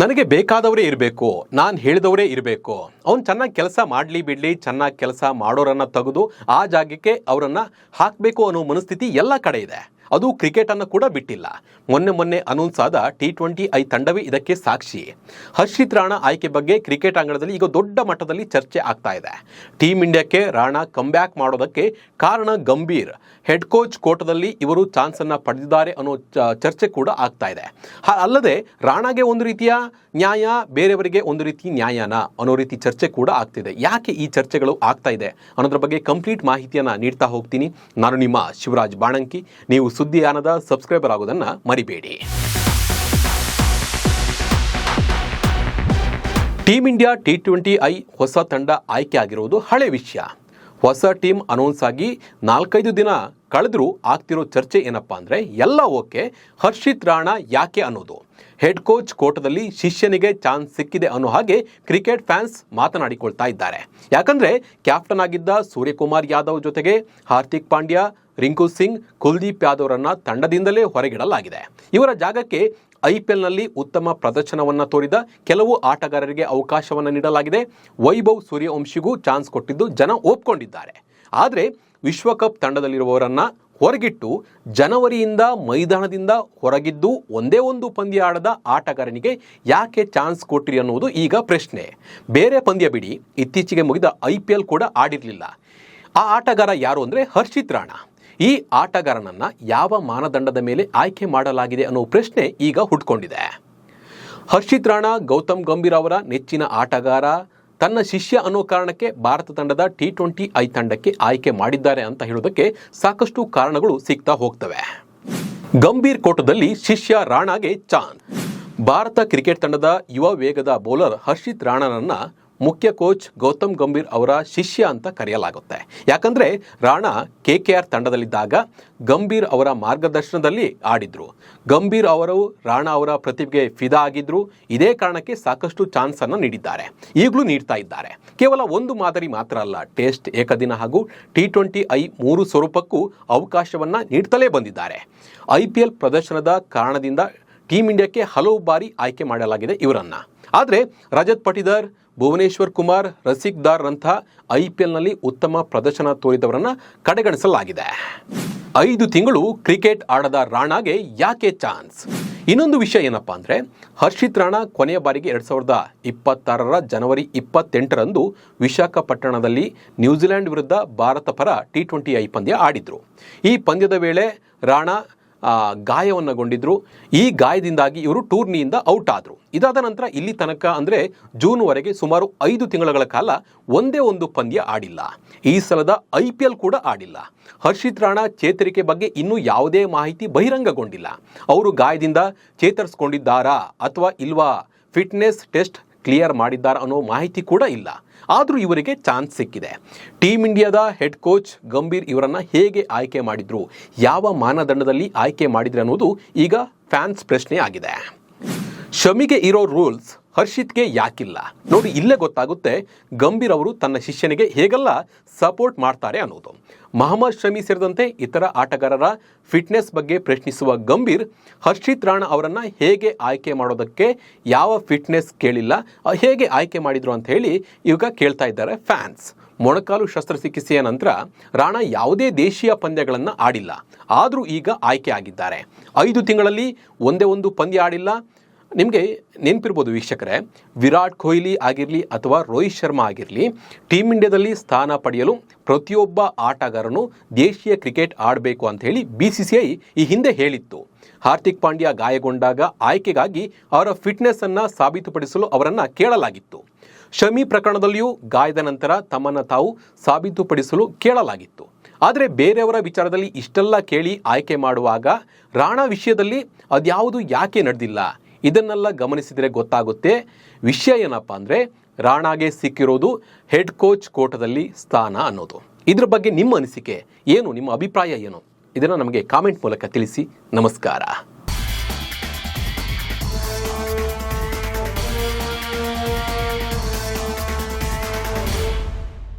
ನನಗೆ ಬೇಕಾದವರೇ ಇರಬೇಕು, ನಾನು ಹೇಳಿದವರೇ ಇರಬೇಕು, ಅವ್ನು ಚೆನ್ನಾಗಿ ಕೆಲಸ ಮಾಡಲಿ ಬಿಡಲಿ, ಚೆನ್ನಾಗಿ ಕೆಲಸ ಮಾಡೋರನ್ನು ತೆಗೆದು ಆ ಜಾಗಕ್ಕೆ ಅವರನ್ನು ಹಾಕಬೇಕು ಅನ್ನೋ ಮನಸ್ಥಿತಿ ಎಲ್ಲ ಕಡೆ ಇದೆ. ಅದು ಕ್ರಿಕೆಟನ್ನು ಕೂಡ ಬಿಟ್ಟಿಲ್ಲ. ಮೊನ್ನೆ ಅನೌನ್ಸ್ ಆದ T20I ತಂಡವೇ ಇದಕ್ಕೆ ಸಾಕ್ಷಿ. ಹರ್ಷಿತ್ ರಾಣಾ ಆಯ್ಕೆ ಬಗ್ಗೆ ಕ್ರಿಕೆಟ್ ಅಂಗಣದಲ್ಲಿ ಈಗ ದೊಡ್ಡ ಮಟ್ಟದಲ್ಲಿ ಚರ್ಚೆ ಆಗ್ತಾ ಇದೆ. ಟೀಮ್ ಇಂಡಿಯಾಕ್ಕೆ ರಾಣಾ ಕಂಬ್ಯಾಕ್ ಮಾಡೋದಕ್ಕೆ ಕಾರಣ ಗಂಭೀರ್. ಹೆಡ್ ಕೋಚ್ ಕೋಟದಲ್ಲಿ ಇವರು ಚಾನ್ಸನ್ನು ಪಡೆದಿದ್ದಾರೆ ಅನ್ನೋ ಚರ್ಚೆ ಕೂಡ ಆಗ್ತಾ ಇದೆ. ಅಲ್ಲದೆ ರಾಣಾಗೆ ಒಂದು ರೀತಿಯ ನ್ಯಾಯ, ಬೇರೆಯವರಿಗೆ ಒಂದು ರೀತಿ ನ್ಯಾಯನ ಅನ್ನೋ ರೀತಿ ಚರ್ಚೆ ಕೂಡ ಆಗ್ತಿದೆ. ಯಾಕೆ ಈ ಚರ್ಚೆಗಳು ಆಗ್ತಾ ಇದೆ ಅನ್ನೋದ್ರ ಬಗ್ಗೆ ಕಂಪ್ಲೀಟ್ ಮಾಹಿತಿಯನ್ನು ನೀಡ್ತಾ ಹೋಗ್ತೀನಿ. ನಾನು ನಿಮ್ಮ ಶಿವರಾಜ್ ಬಾಣಂಕಿ. ನೀವು ಸುದ್ದಿಯಾನದ ಸಬ್ಸ್ಕ್ರೈಬರ್ ಆಗೋದನ್ನು ಮರಿಬೇಡಿ. ಟೀಮ್ ಇಂಡಿಯಾ T20I ಹೊಸ ತಂಡ ಆಯ್ಕೆ ಆಗಿರುವುದು ಹಳೆ ವಿಷಯ. ಹೊಸ ಟೀಮ್ ಅನೌನ್ಸ್ ಆಗಿ 4-5 ದಿನ ಕಳೆದರೂ ಆಗ್ತಿರೋ ಚರ್ಚೆ ಏನಪ್ಪಾ ಅಂದರೆ, ಎಲ್ಲ ಓಕೆ, ಹರ್ಷಿತ್ ರಾಣಾ ಯಾಕೆ ಅನ್ನೋದು. ಹೆಡ್ ಕೋಚ್ ಕೋಟದಲ್ಲಿ ಶಿಷ್ಯನಿಗೆ ಚಾನ್ಸ್ ಸಿಕ್ಕಿದೆ ಅನ್ನೋ ಹಾಗೆ ಕ್ರಿಕೆಟ್ ಫ್ಯಾನ್ಸ್ ಮಾತನಾಡಿಕೊಳ್ತಾ ಇದ್ದಾರೆ. ಯಾಕಂದರೆ ಕ್ಯಾಪ್ಟನ್ ಆಗಿದ್ದ ಸೂರ್ಯಕುಮಾರ್ ಯಾದವ್ ಜೊತೆಗೆ ಹಾರ್ದಿಕ್ ಪಾಂಡ್ಯ, ರಿಂಕು ಸಿಂಗ್, ಕುಲ್ದೀಪ್ ಯಾದವ್ರನ್ನ ತಂಡದಿಂದಲೇ ಹೊರಗಿಡಲಾಗಿದೆ. ಇವರ ಜಾಗಕ್ಕೆ IPLನಲ್ಲಿ ಉತ್ತಮ ಪ್ರದರ್ಶನವನ್ನು ತೋರಿದ ಕೆಲವು ಆಟಗಾರರಿಗೆ ಅವಕಾಶವನ್ನು ನೀಡಲಾಗಿದೆ. ವೈಭವ್ ಸೂರ್ಯವಂಶಿಗೂ ಚಾನ್ಸ್ ಕೊಟ್ಟಿದ್ದು ಜನ ಒಪ್ಕೊಂಡಿದ್ದಾರೆ. ಆದರೆ ವಿಶ್ವಕಪ್ ತಂಡದಲ್ಲಿರುವವರನ್ನು ಹೊರಗಿಟ್ಟು ಜನವರಿಯಿಂದ ಮೈದಾನದಿಂದ ಹೊರಗಿದ್ದು ಒಂದೇ ಒಂದು ಪಂದ್ಯ ಆಡದ ಆಟಗಾರನಿಗೆ ಯಾಕೆ ಚಾನ್ಸ್ ಕೊಟ್ಟಿರಿ ಅನ್ನುವುದು ಈಗ ಪ್ರಶ್ನೆ. ಬೇರೆ ಪಂದ್ಯ ಬಿಡಿ, ಇತ್ತೀಚೆಗೆ ಮುಗಿದ IPL ಕೂಡ ಆಡಿರಲಿಲ್ಲ. ಆ ಆಟಗಾರ ಯಾರು ಅಂದರೆ ಹರ್ಷಿತ್ ರಾಣಾ. ಈ ಆಟಗಾರನನ್ನು ಯಾವ ಮಾನದಂಡದ ಮೇಲೆ ಆಯ್ಕೆ ಮಾಡಲಾಗಿದೆ ಅನ್ನೋ ಪ್ರಶ್ನೆ ಈಗ ಹುಟ್ಕೊಂಡಿದೆ. ಹರ್ಷಿತ್ ರಾಣಾ ಗೌತಮ್ ಗಂಭೀರ್ ಅವರ ನೆಚ್ಚಿನ ಆಟಗಾರ. ತನ್ನ ಶಿಷ್ಯ ಅನ್ನೋ ಕಾರಣಕ್ಕೆ ಭಾರತ ತಂಡದ T20I ತಂಡಕ್ಕೆ ಆಯ್ಕೆ ಮಾಡಿದ್ದಾರೆ ಅಂತ ಹೇಳೋದಕ್ಕೆ ಸಾಕಷ್ಟು ಕಾರಣಗಳು ಸಿಗ್ತಾ ಹೋಗ್ತವೆ. ಗಂಭೀರ್ ಕೋಟದಲ್ಲಿ ಶಿಷ್ಯ ರಾಣಾಗೆ ಚಾನ್ಸ್. ಭಾರತ ಕ್ರಿಕೆಟ್ ತಂಡದ ಯುವ ವೇಗದ ಬೌಲರ್ ಹರ್ಷಿತ್ ರಾಣಾನನ್ನ ಮುಖ್ಯ ಕೋಚ್ ಗೌತಮ್ ಗಂಭೀರ್ ಅವರ ಶಿಷ್ಯ ಅಂತ ಕರೆಯಲಾಗುತ್ತೆ. ಯಾಕಂದರೆ ರಾಣಾ KKR ತಂಡದಲ್ಲಿದ್ದಾಗ ಗಂಭೀರ್ ಅವರ ಮಾರ್ಗದರ್ಶನದಲ್ಲಿ ಆಡಿದ್ರು. ಗಂಭೀರ್ ಅವರು ರಾಣಾ ಅವರ ಪ್ರತಿಭೆಗೆ ಫಿದಾ ಆಗಿದ್ರು. ಇದೇ ಕಾರಣಕ್ಕೆ ಸಾಕಷ್ಟು ಚಾನ್ಸನ್ನು ನೀಡಿದ್ದಾರೆ, ಈಗಲೂ ನೀಡ್ತಾ ಇದ್ದಾರೆ. ಕೇವಲ ಒಂದು ಮಾದರಿ ಮಾತ್ರ ಅಲ್ಲ, ಟೆಸ್ಟ್, ಏಕದಿನ ಹಾಗೂ T20I 3 ಸ್ವರೂಪಕ್ಕೂ ಅವಕಾಶವನ್ನು ನೀಡ್ತಲೇ ಬಂದಿದ್ದಾರೆ. IPL ಪ್ರದರ್ಶನದ ಕಾರಣದಿಂದ ಟೀಮ್ ಇಂಡಿಯಾಕ್ಕೆ ಹಲವು ಬಾರಿ ಆಯ್ಕೆ ಮಾಡಲಾಗಿದೆ ಇವರನ್ನು. ಆದರೆ ರಜತ್ ಪಟಿದಾರ್, ಭುವನೇಶ್ವರ್ ಕುಮಾರ್, ರಸಿಕ್ ದಾರ್ರಂಥ IPLನಲ್ಲಿ ಉತ್ತಮ ಪ್ರದರ್ಶನ ತೋರಿದವರನ್ನು ಕಡೆಗಣಿಸಲಾಗಿದೆ. 5 ತಿಂಗಳು ಕ್ರಿಕೆಟ್ ಆಡದ ರಾಣಾಗೆ ಯಾಕೆ ಚಾನ್ಸ್? ಇನ್ನೊಂದು ವಿಷಯ ಏನಪ್ಪಾ ಅಂದರೆ, ಹರ್ಷಿತ್ ರಾಣಾ ಕೊನೆಯ ಬಾರಿಗೆ 2026 ಜನವರಿ 28ರಂದು ವಿಶಾಖಪಟ್ಟಣದಲ್ಲಿ ನ್ಯೂಜಿಲೆಂಡ್ ವಿರುದ್ಧ ಭಾರತ ಪರ T20I ಪಂದ್ಯ ಆಡಿದ್ರು. ಈ ಪಂದ್ಯದ ವೇಳೆ ರಾಣಾ ಗಾಯವನ್ನಗೊಂಡಿದ್ರು. ಈ ಗಾಯದಿಂದಾಗಿ ಇವರು ಟೂರ್ನಿಯಿಂದ ಔಟ್ ಆದರು. ಇದಾದ ನಂತರ ಇಲ್ಲಿ ತನಕ ಅಂದರೆ ಜೂನ್ವರೆಗೆ ಸುಮಾರು 5 ತಿಂಗಳ ಕಾಲ ಒಂದೇ ಒಂದು ಪಂದ್ಯ ಆಡಿಲ್ಲ. ಈ ಸಲದ IPL ಕೂಡ ಆಡಿಲ್ಲ. ಹರ್ಷಿತ್ ರಾಣಾ ಚೇತರಿಕೆ ಬಗ್ಗೆ ಇನ್ನೂ ಯಾವುದೇ ಮಾಹಿತಿ ಬಹಿರಂಗಗೊಂಡಿಲ್ಲ. ಅವರು ಗಾಯದಿಂದ ಚೇತರಿಸಿಕೊಂಡಿದ್ದಾರಾ ಅಥವಾ ಇಲ್ವಾ, ಫಿಟ್ನೆಸ್ ಟೆಸ್ಟ್ ಕ್ಲಿಯರ್ ಮಾಡಿದ್ದಾರಾ ಅನ್ನೋ ಮಾಹಿತಿ ಕೂಡ ಇಲ್ಲ. ಆದರೂ ಇವರಿಗೆ ಚಾನ್ಸ್ ಸಿಕ್ಕಿದೆ. ಟೀಮ್ ಇಂಡಿಯಾದ ಹೆಡ್ ಕೋಚ್ ಗಂಭೀರ್ ಇವರನ್ನು ಹೇಗೆ ಆಯ್ಕೆ ಮಾಡಿದ್ರು, ಯಾವ ಮಾನದಂಡದಲ್ಲಿ ಆಯ್ಕೆ ಮಾಡಿದ್ರು ಅನ್ನೋದು ಈಗ ಫ್ಯಾನ್ಸ್ ಪ್ರಶ್ನೆ ಆಗಿದೆ. ಶಮಿಗೆ ಇರೋ ರೂಲ್ಸ್ ಹರ್ಷಿತ್ಗೆ ಯಾಕಿಲ್ಲ? ನೋಡಿ, ಇಲ್ಲೇ ಗೊತ್ತಾಗುತ್ತೆ ಗಂಭೀರ್ ಅವರು ತನ್ನ ಶಿಷ್ಯನಿಗೆ ಹೇಗೆಲ್ಲ ಸಪೋರ್ಟ್ ಮಾಡ್ತಾರೆ ಅನ್ನೋದು. ಮಹಮ್ಮದ್ ಶಮಿ ಸೇರಿದಂತೆ ಇತರ ಆಟಗಾರರ ಫಿಟ್ನೆಸ್ ಬಗ್ಗೆ ಪ್ರಶ್ನಿಸುವ ಗಂಭೀರ್ ಹರ್ಷಿತ್ ರಾಣಾ ಅವರನ್ನು ಹೇಗೆ ಆಯ್ಕೆ ಮಾಡೋದಕ್ಕೆ ಯಾವ ಫಿಟ್ನೆಸ್ ಕೇಳಿಲ್ಲ, ಹೇಗೆ ಆಯ್ಕೆ ಮಾಡಿದ್ರು ಅಂತ ಹೇಳಿ ಈಗ ಕೇಳ್ತಾ ಇದ್ದಾರೆ ಫ್ಯಾನ್ಸ್. ಮೊಣಕಾಲು ಶಸ್ತ್ರಚಿಕಿತ್ಸೆಯ ನಂತರ ರಾಣಾ ಯಾವುದೇ ದೇಶೀಯ ಪಂದ್ಯಗಳನ್ನು ಆಡಿಲ್ಲ. ಆದರೂ ಈಗ ಆಯ್ಕೆ ಆಗಿದ್ದಾರೆ. 5 ತಿಂಗಳಲ್ಲಿ ಒಂದೇ ಒಂದು ಪಂದ್ಯ ಆಡಿಲ್ಲ. ನಿಮಗೆ ನೆನಪಿರ್ಬೋದು ವೀಕ್ಷಕರೇ, ವಿರಾಟ್ ಕೊಹ್ಲಿ ಆಗಿರಲಿ ಅಥವಾ ರೋಹಿತ್ ಶರ್ಮಾ ಆಗಿರಲಿ, ಟೀಮ್ ಇಂಡಿಯಾದಲ್ಲಿ ಸ್ಥಾನ ಪಡೆಯಲು ಪ್ರತಿಯೊಬ್ಬ ಆಟಗಾರನು ದೇಶೀಯ ಕ್ರಿಕೆಟ್ ಆಡಬೇಕು ಅಂತ ಹೇಳಿ BCCI ಈ ಹಿಂದೆ ಹೇಳಿತ್ತು. ಹಾರ್ದಿಕ್ ಪಾಂಡ್ಯ ಗಾಯಗೊಂಡಾಗ ಆಯ್ಕೆಗಾಗಿ ಅವರ ಫಿಟ್ನೆಸ್ಸನ್ನು ಸಾಬೀತುಪಡಿಸಲು ಅವರನ್ನು ಕೇಳಲಾಗಿತ್ತು. ಶಮಿ ಪ್ರಕರಣದಲ್ಲಿಯೂ ಗಾಯದ ನಂತರ ತಮ್ಮನ್ನು ತಾವು ಸಾಬೀತುಪಡಿಸಲು ಕೇಳಲಾಗಿತ್ತು. ಆದರೆ ಬೇರೆಯವರ ವಿಚಾರದಲ್ಲಿ ಇಷ್ಟೆಲ್ಲ ಕೇಳಿ ಆಯ್ಕೆ ಮಾಡುವಾಗ ರಾಣಾ ವಿಷಯದಲ್ಲಿ ಅದ್ಯಾವುದು ಯಾಕೆ ನಡೆದಿಲ್ಲ? ಇದನ್ನೆಲ್ಲ ಗಮನಿಸಿದರೆ ಗೊತ್ತಾಗುತ್ತೆ ವಿಷಯ ಏನಪ್ಪ ಅಂದರೆ, ರಾಣಾಗೆ ಸಿಕ್ಕಿರೋದು ಹೆಡ್ ಕೋಚ್ ಕೋಟದಲ್ಲಿ ಸ್ಥಾನ ಅನ್ನೋದು. ಇದ್ರ ಬಗ್ಗೆ ನಿಮ್ಮ ಅನಿಸಿಕೆ ಏನು, ನಿಮ್ಮ ಅಭಿಪ್ರಾಯ ಏನು? ಇದನ್ನು ನಮಗೆ ಕಾಮೆಂಟ್ ಮೂಲಕ ತಿಳಿಸಿ. ನಮಸ್ಕಾರ.